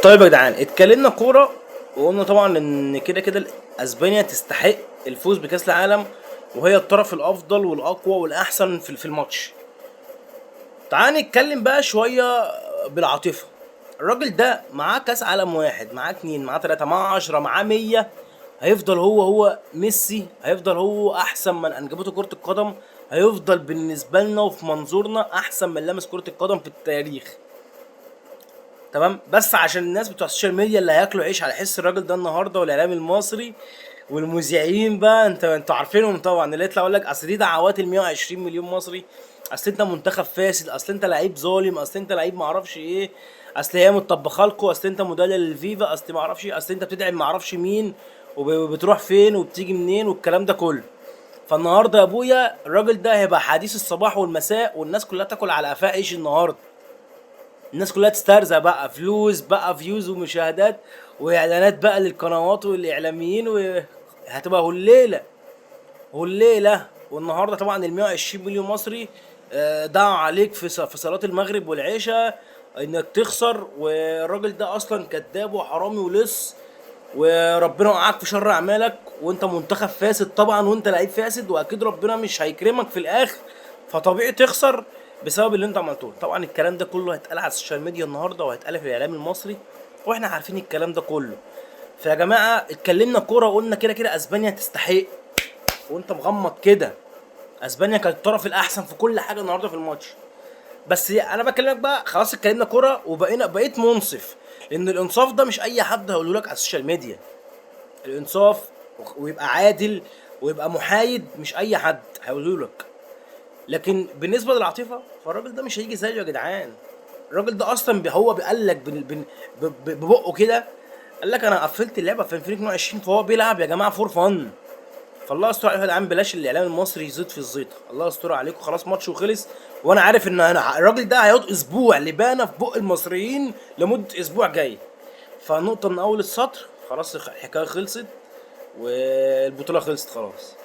طيب يا جدعان، اتكلمنا كوره وقلنا طبعا ان كده كده اسبانيا تستحق الفوز بكاس العالم، وهي الطرف الافضل والاقوى والاحسن في الماتش. تعال نتكلم بقى شويه بالعاطفه. الراجل ده معاه كاس عالم واحد، معاه اتنين، معاه تلاته، معاه 10، معاه 100. هيفضل هو ميسي، هيفضل هو احسن من انجبته كره القدم. هيفضل بالنسبه لنا وفي منظورنا احسن من لمس كره القدم في التاريخ. تمام، بس عشان الناس بتوع السوشيال ميديا اللي هياكلوا عيش على حس الراجل ده النهارده، والاعلام المصري والمذيعين بقى، انتوا عارفينهم طبعا، اللي يطلع يقول لك اصل دي دعوات ال 120 مليون مصري، اصل انت منتخب فاسد، اصل انت لعيب ظالم، اصل انت لعيب معرفش ايه، اصل هي مطبخه لكم، اصل انت مدلل للفيفا، اصل معرفش ايه، اصل انت بتدعم معرفش مين، وبتروح فين وبتيجي منين والكلام ده كله. فالنهارده يا ابويا الراجل ده هيبقى حديث الصباح والمساء، والناس كلها تاكل على قفاه عيش النهارده. الناس كلها تسترزق بقى فلوس بقى، فيوز ومشاهدات واعلانات بقى للقنوات والاعلاميين، وهتبقى هليله. والنهارده طبعا ال 120 مليون مصري دعوا عليك في صلاه المغرب والعشاء انك تخسر، والراجل ده اصلا كذاب وحرامي ولص، وربنا وقعك في شر اعمالك، وانت منتخب فاسد طبعا، وانت لعيب فاسد، واكيد ربنا مش هيكرمك في الاخر، فطبيعي تخسر بسبب اللي انت عملته. طبعا الكلام ده كله هيتقال على السوشيال ميديا النهارده، وهيتقال في الاعلام المصري، واحنا عارفين الكلام ده كله. فيا جماعه اتكلمنا كوره وقلنا كده كده اسبانيا تستحق، وانت مغمض كده. اسبانيا كانت الطرف الاحسن في كل حاجه النهارده في الماتش. بس انا بكلمك بقى، خلاص اتكلمنا كوره بقيت منصف، لان الانصاف ده مش اي حد هيقوله لك على السوشيال ميديا. الانصاف ويبقى عادل ويبقى محايد مش اي حد هيقوله لك. لكن بالنسبه للعاطفه، فالراجل ده مش هيجي زيه يا جدعان. الراجل ده اصلا هو بيقال لك ببقه كده، قال لك انا قفلت اللعبه في 2022، فهو بيلعب يا جماعه فور فن. فالله يستر عليكم يا جدعان، بلاش الاعلام المصري يزيد في الزيطه، الله يستر عليكم. خلاص ماتش وخلص، وانا عارف ان الراجل ده هيقعد اسبوع لبانه في بق المصريين لمده اسبوع جاي. فنقطه من اول السطر، خلاص الحكايه خلصت والبطوله خلصت خلاص.